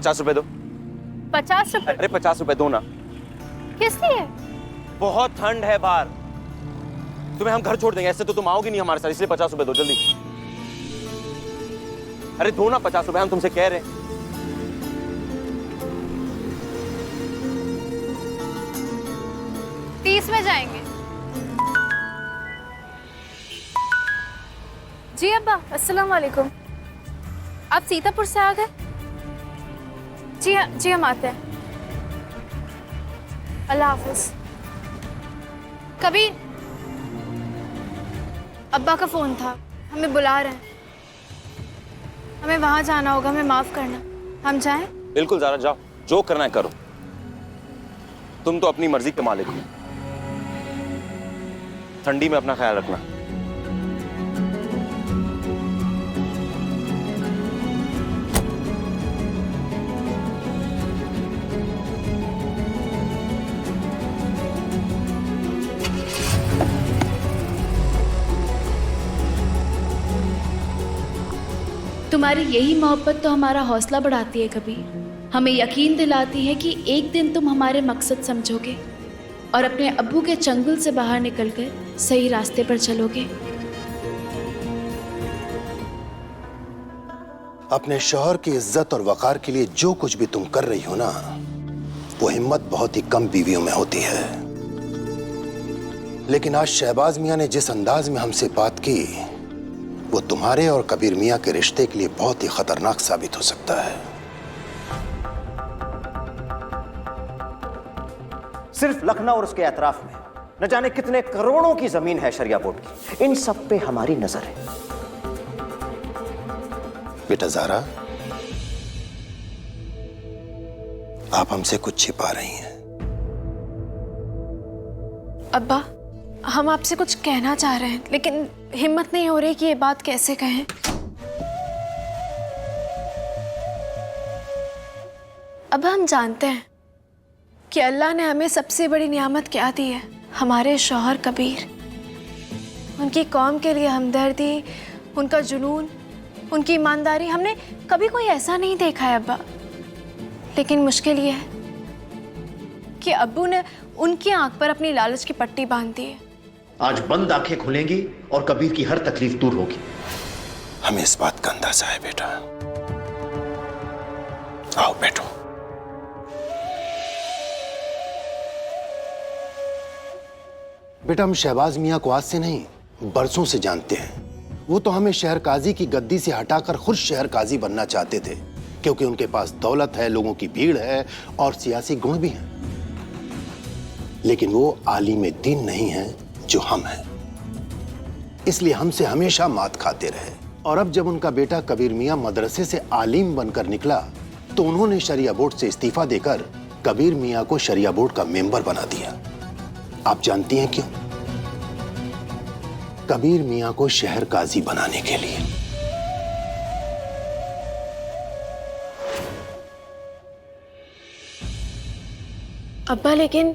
₹50 दो। ₹50? अरे ₹50 दो ना। किस लिए? बहुत ठंड है बाहर, तुम्हें हम घर छोड़ देंगे, ऐसे तो तुम आओगी नहीं हमारे साथ, इसलिए ₹50 दो जल्दी। अरे दो ना ₹50, हम तुमसे कह रहे हैं। तीस में जाएंगे। जी अब्बा, अस्सलाम वालेकुम। आप सीतापुर से आ गए? जी हम आते हैं। अल्लाह हाफिज। कबीर, अब्बा का फोन था, हमें बुला रहे हैं, हमें वहां जाना होगा, हमें माफ करना। हम जाएं? बिल्कुल ज़ारा, जाओ, जो करना है करो, तुम तो अपनी मर्जी के मालिक हो। ठंडी में अपना ख्याल रखना। तुम्हारी यही मोहब्बत तो हमारा हौसला बढ़ाती है कबीर, हमें यकीन दिलाती है कि एक दिन तुम हमारे मकसद समझोगे और अपने अब्बू के चंगुल से बाहर निकलकर सही रास्ते पर चलोगे। अपने शौहर की इज्जत और वकार के लिए जो कुछ भी तुम कर रही हो ना, वो हिम्मत बहुत ही कम बीवियों में होती है। लेकिन आज शहबाज मियां ने जिस अंदाज में हमसे बात की, वो तुम्हारे और कबीर मियां के रिश्ते के लिए बहुत ही खतरनाक साबित हो सकता है। सिर्फ लखनऊ और उसके अतराफ में न जाने कितने करोड़ों की जमीन है शरिया बोर्ड की, इन सब पे हमारी नजर है। बेटा ज़ारा, आप हमसे कुछ छिपा रही हैं। अब्बा, हम आपसे कुछ कहना चाह रहे हैं, लेकिन हिम्मत नहीं हो रही कि ये बात कैसे कहें। अब हम जानते हैं कि अल्लाह ने हमें सबसे बड़ी नियामत क्या दी है, हमारे शौहर कबीर। उनकी कौम के लिए हमदर्दी, उनका जुनून, उनकी ईमानदारी, हमने कभी कोई ऐसा नहीं देखा है अब्बा। लेकिन मुश्किल ये है कि अब्बू ने उनकी आंख पर अपनी लालच की पट्टी बांध दी है। आज बंद आंखें खुलेंगी और कबीर की हर तकलीफ दूर होगी। हमें इस बात का अंदाजा है बेटा। आओ बैठो। बेटा, हम शहबाज मियां को आज से नहीं, बरसों से जानते हैं। वो तो हमें शहर काजी की गद्दी से हटाकर खुद शहर काजी बनना चाहते थे, क्योंकि उनके पास दौलत है, लोगों की भीड़ है और सियासी गुण भी हैं। लेकिन वो आलिम दीन नहीं है जो हम हैं, इसलिए हमसे हमेशा मात खाते रहे। और अब जब उनका बेटा कबीर मियां मदरसे से आलिम बनकर निकला, तो उन्होंने शरिया बोर्ड से इस्तीफा देकर कबीर मियां को शरिया बोर्ड का मेंबर बना दिया। आप जानती हैं क्यों? कबीर मियां को शहर काजी बनाने के लिए। अब्बा, लेकिन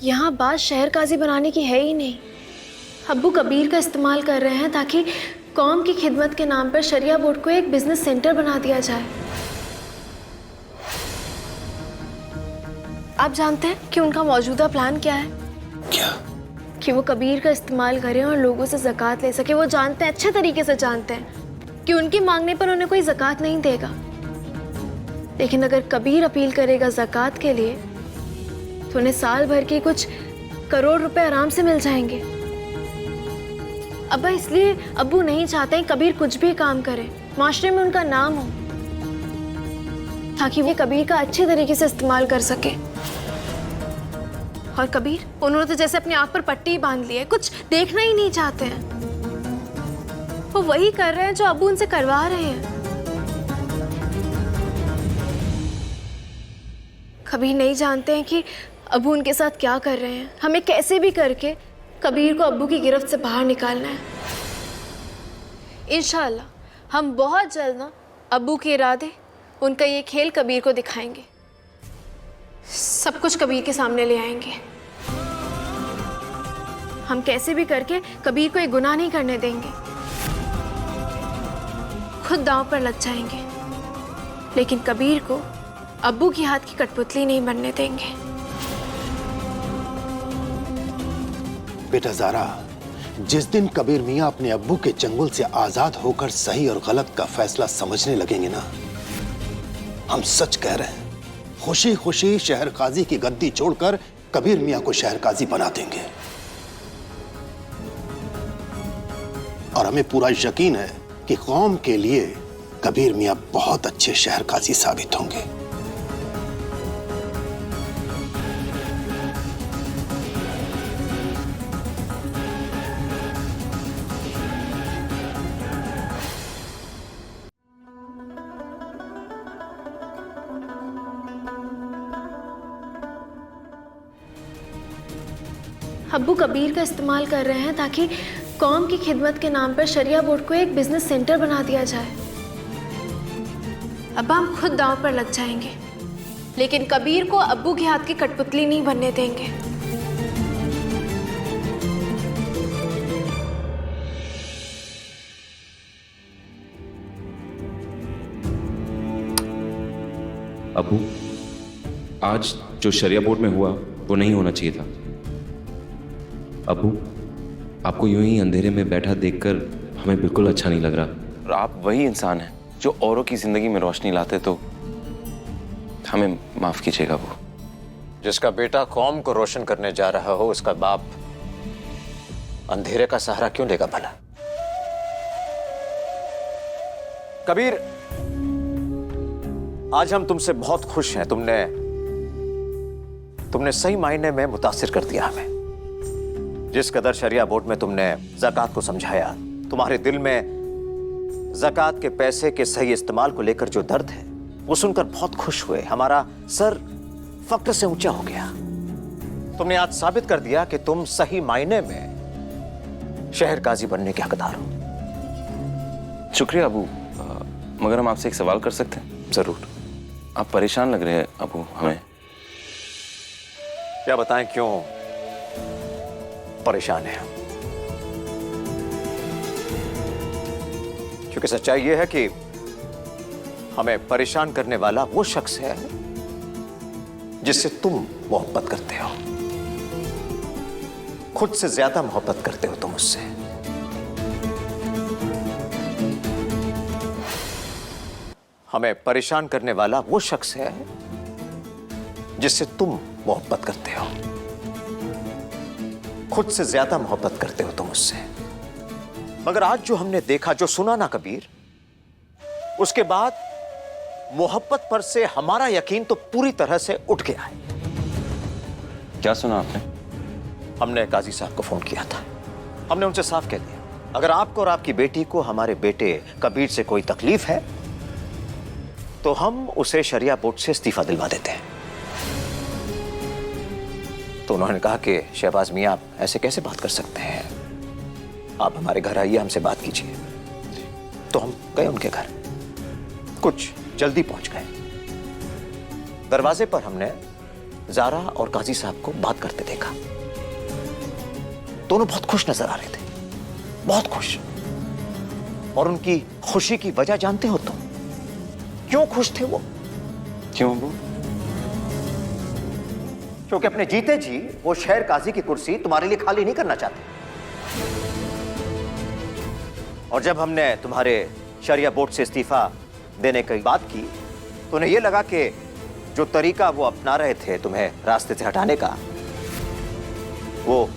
यहाँ बात शहर काजी बनाने की है ही नहीं। अब्बू कबीर का इस्तेमाल कर रहे हैं ताकि कौम की खिदमत के नाम पर शरिया बोर्ड को एक बिजनेस सेंटर बना दिया जाए। आप जानते हैं कि उनका मौजूदा प्लान क्या है? क्या? कि वो कबीर का इस्तेमाल करें और लोगों से ज़कात ले सके। वो जानते हैं, अच्छे तरीके से जानते हैं कि उनके मांगने पर उन्हें कोई ज़कात नहीं देगा। लेकिन अगर कबीर अपील करेगा ज़कात के लिए, तो उन्हें साल भर के कुछ करोड़ रुपए आराम से मिल जाएंगे। अब्बा, इसलिए अब्बू नहीं चाहते हैं कबीर कुछ भी काम करे, माशरे में उनका नाम हो, ताकि वो कबीर का अच्छे तरीके से इस्तेमाल कर सके। और कबीर, उन्होंने तो जैसे अपनी आंख पर पट्टी बांध ली है, कुछ देखना ही नहीं चाहते हैं। वो वही कर रहे हैं जो अब्बू उनसे करवा रहे हैं। कबीर नहीं जानते हैं कि अब्बू उनके साथ क्या कर रहे हैं। हमें कैसे भी करके कबीर को अब्बू की गिरफ्त से बाहर निकालना है। इंशाअल्लाह हम बहुत जल्द ना अब्बू के इरादे, उनका ये खेल कबीर को दिखाएंगे। सब कुछ कबीर के सामने ले आएंगे। हम कैसे भी करके कबीर को एक गुनाह नहीं करने देंगे। खुद दांव पर लग जाएंगे, लेकिन कबीर को अब्बू की हाथ की कठपुतली नहीं बनने देंगे। बेटा ज़ारा, जिस दिन कबीर मियां अपने अब्बू के चंगुल से आजाद होकर सही और गलत का फैसला समझने लगेंगे ना, हम सच कह रहे हैं, खुशी खुशी शहर काजी की गद्दी छोड़कर कबीर मियां को शहर काजी बना देंगे। और हमें पूरा यकीन है कि कौम के लिए कबीर मियां बहुत अच्छे शहर काजी साबित होंगे। अब्बू कबीर का इस्तेमाल कर रहे हैं ताकि कौम की खिदमत के नाम पर शरिया बोर्ड को एक बिजनेस सेंटर बना दिया जाए। अब हम खुद दांव पर लग जाएंगे, लेकिन कबीर को अब्बू के हाथ की कठपुतली नहीं बनने देंगे। अब्बू, आज जो शरिया बोर्ड में हुआ वो नहीं होना चाहिए था। अब्बू, आपको यूं ही अंधेरे में बैठा देखकर हमें बिल्कुल अच्छा नहीं लग रहा। और आप वही इंसान हैं जो औरों की जिंदगी में रोशनी लाते, तो हमें माफ कीजिएगा। वो जिसका बेटा कौम को रोशन करने जा रहा हो, उसका बाप अंधेरे का सहारा क्यों लेगा भला? कबीर, आज हम तुमसे बहुत खुश हैं। तुमने सही मायने में मुतासिर कर दिया हमें। जिस कदर शरिया बोर्ड में तुमने ज़कात को समझाया, तुम्हारे दिल में ज़कात के पैसे के सही इस्तेमाल को लेकर जो दर्द है, वो सुनकर बहुत खुश हुए। हमारा सर फक्र से ऊंचा हो गया। तुमने आज साबित कर दिया कि तुम सही मायने में शहर काजी बनने के हकदार हो। शुक्रिया अबू, मगर हम आपसे एक सवाल कर सकते हैं? जरूर। आप परेशान लग रहे हैं अबू हमें। क्या बताएं क्यों परेशान है? क्योंकि सच्चाई यह है कि हमें परेशान करने वाला वो शख्स है जिससे तुम मोहब्बत करते हो। खुद से ज्यादा मोहब्बत करते हो तुम उससे। हमें परेशान करने वाला वो शख्स है जिससे तुम मोहब्बत करते हो। खुद से ज्यादा मोहब्बत करते हो तुम उससे। मगर आज जो हमने देखा, जो सुना ना कबीर, उसके बाद मोहब्बत पर से हमारा यकीन तो पूरी तरह से उठ गया है। क्या सुना आपने? हमने काजी साहब को फोन किया था। हमने उनसे साफ कह दिया, अगर आपको और आपकी बेटी को हमारे बेटे कबीर से कोई तकलीफ है तो हम उसे शरिया बोर्ड से इस्तीफा दिलवा देते हैं। तो उन्होंने कहा कि शहबाज मियां, आप ऐसे कैसे बात कर सकते हैं? आप हमारे घर आइए, हमसे बात कीजिए। तो हम गए उनके घर, कुछ जल्दी पहुंच गए। दरवाजे पर हमने ज़ारा और काजी साहब को बात करते देखा। दोनों बहुत खुश नजर आ रहे थे, बहुत खुश। और उनकी खुशी की वजह जानते हो तुम? क्यों खुश थे वो? क्यों अबू? क्योंकि अपने जीते जी वो शहर काजी की कुर्सी तुम्हारे लिए खाली नहीं करना चाहते। और जब हमने तुम्हारे शरिया बोर्ड से इस्तीफा देने की बात की तो उन्हें यह लगा कि जो तरीका वो अपना रहे थे तुम्हें रास्ते से हटाने का, वो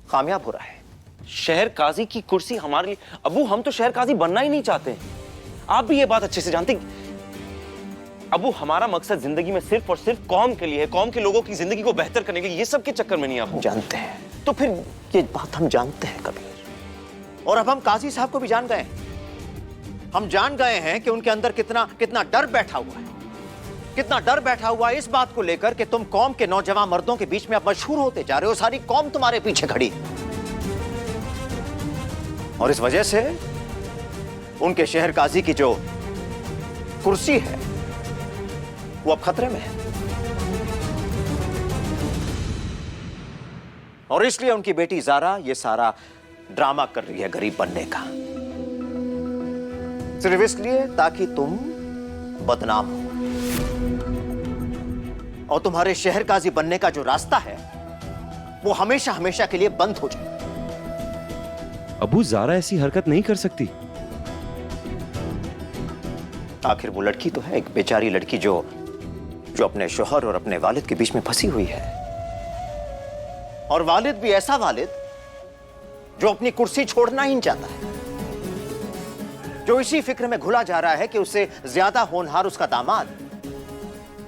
कामयाब हो रहा है। शहर काजी की कुर्सी हमारे लिए? अबू, हम तो शहर काजी बनना ही नहीं चाहते। आप भी ये बात अच्छे से जानते हैं। अबू, हमारा मकसद जिंदगी में सिर्फ और सिर्फ कौम के लिए है, कौम के लोगों की जिंदगी को बेहतर करने के लिए। ये सब के चक्कर में नहीं। आप जानते हैं तो फिर ये बात हम जानते हैं कबीर। और अब हम काजी साहब को भी जान गए। हम जान गए हैं कि उनके अंदर कितना डर बैठा हुआ है, कितना डर बैठा हुआ है इस बात को लेकर कि तुम कौम के नौजवान मर्दों के बीच में अब मशहूर होते जा रहे हो। सारी कौम तुम्हारे पीछे खड़ी है। और इस वजह से उनके शहर काजी की जो कुर्सी है वो अब खतरे में है। और इसलिए उनकी बेटी ज़ारा ये सारा ड्रामा कर रही है गरीब बनने का, सिर्फ इसलिए ताकि तुम बदनाम हो। और तुम्हारे शहर काजी बनने का जो रास्ता है वो हमेशा हमेशा के लिए बंद हो जाए। अबू, ज़ारा ऐसी हरकत नहीं कर सकती। आखिर वो लड़की तो है, एक बेचारी लड़की जो अपने शौहर और अपने वालिद के बीच में फंसी हुई है। और वालिद भी ऐसा वालिद जो अपनी कुर्सी छोड़ना ही नहीं चाहता है, जो इसी फिक्र में घुला जा रहा है कि उससे ज्यादा होनहार उसका दामाद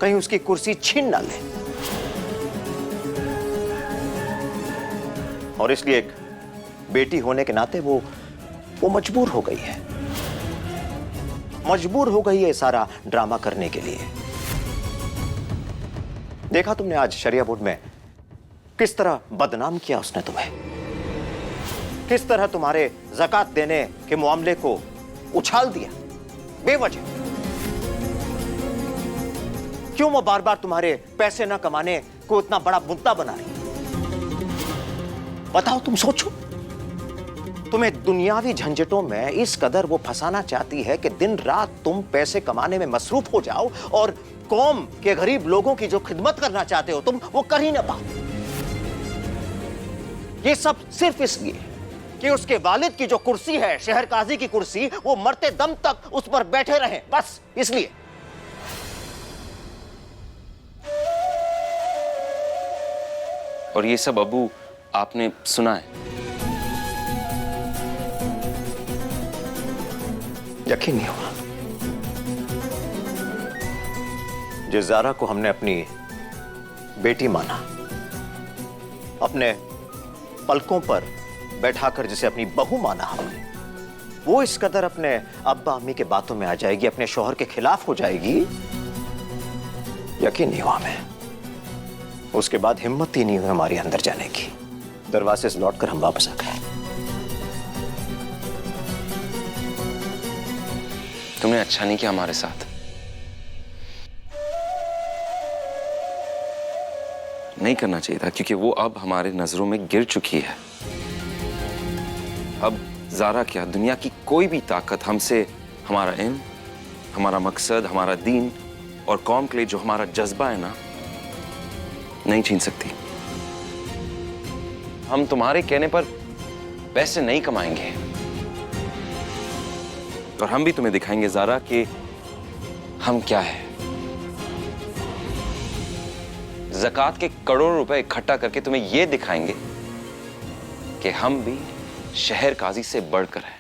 कहीं उसकी कुर्सी छीन ना ले। और इसलिए एक बेटी होने के नाते वो मजबूर हो गई है, मजबूर हो गई है सारा ड्रामा करने के लिए। देखा तुमने आज शरिया बोर्ड में किस तरह बदनाम किया उसने तुम्हें, किस तरह तुम्हारे ज़कात देने के मामले को उछाल दिया बेवजह। क्यों वो बार बार तुम्हारे पैसे ना कमाने को इतना बड़ा मुद्दा बना रही? बताओ, तुम सोचो। तुम्हें दुनियावी झंझटों में इस कदर वो फंसाना चाहती है कि दिन रात तुम पैसे कमाने में मसरूफ हो जाओ और कौम के गरीब लोगों की जो खिदमत करना चाहते हो तुम, वो कर ही ना पाओ। ये सब सिर्फ इसलिए कि उसके वालिद की जो कुर्सी है, शहर काजी की कुर्सी, वो मरते दम तक उस पर बैठे रहें, बस इसलिए। और ये सब अबू आपने सुना है? यकीन नहीं हुआ। जिस ज़ारा को हमने अपनी बेटी माना, अपने पलकों पर बैठाकर जिसे अपनी बहू माना हमने, वो इस कदर अपने अब्बा अम्मी के बातों में आ जाएगी, अपने शौहर के खिलाफ हो जाएगी, यकीन नहीं हुआ हमें। उसके बाद हिम्मत ही नहीं हुई हमारी अंदर जाने की। दरवाजे से लौटकर हम वापस आ गए। तुमने अच्छा नहीं किया हमारे साथ। नहीं करना चाहिए था, क्योंकि वो अब हमारे नजरों में गिर चुकी है। अब ज़ारा क्या, दुनिया की कोई भी ताकत हमसे हमारा इल्म, हमारा मकसद, हमारा दीन और कौम के लिए जो हमारा जज्बा है ना, नहीं छीन सकती। हम तुम्हारे कहने पर पैसे नहीं कमाएंगे, और हम भी तुम्हें दिखाएंगे ज़ारा कि हम क्या है। ज़कात के करोड़ों रुपए इकट्ठा करके तुम्हें यह दिखाएंगे कि हम भी शहर काजी से बढ़कर हैं।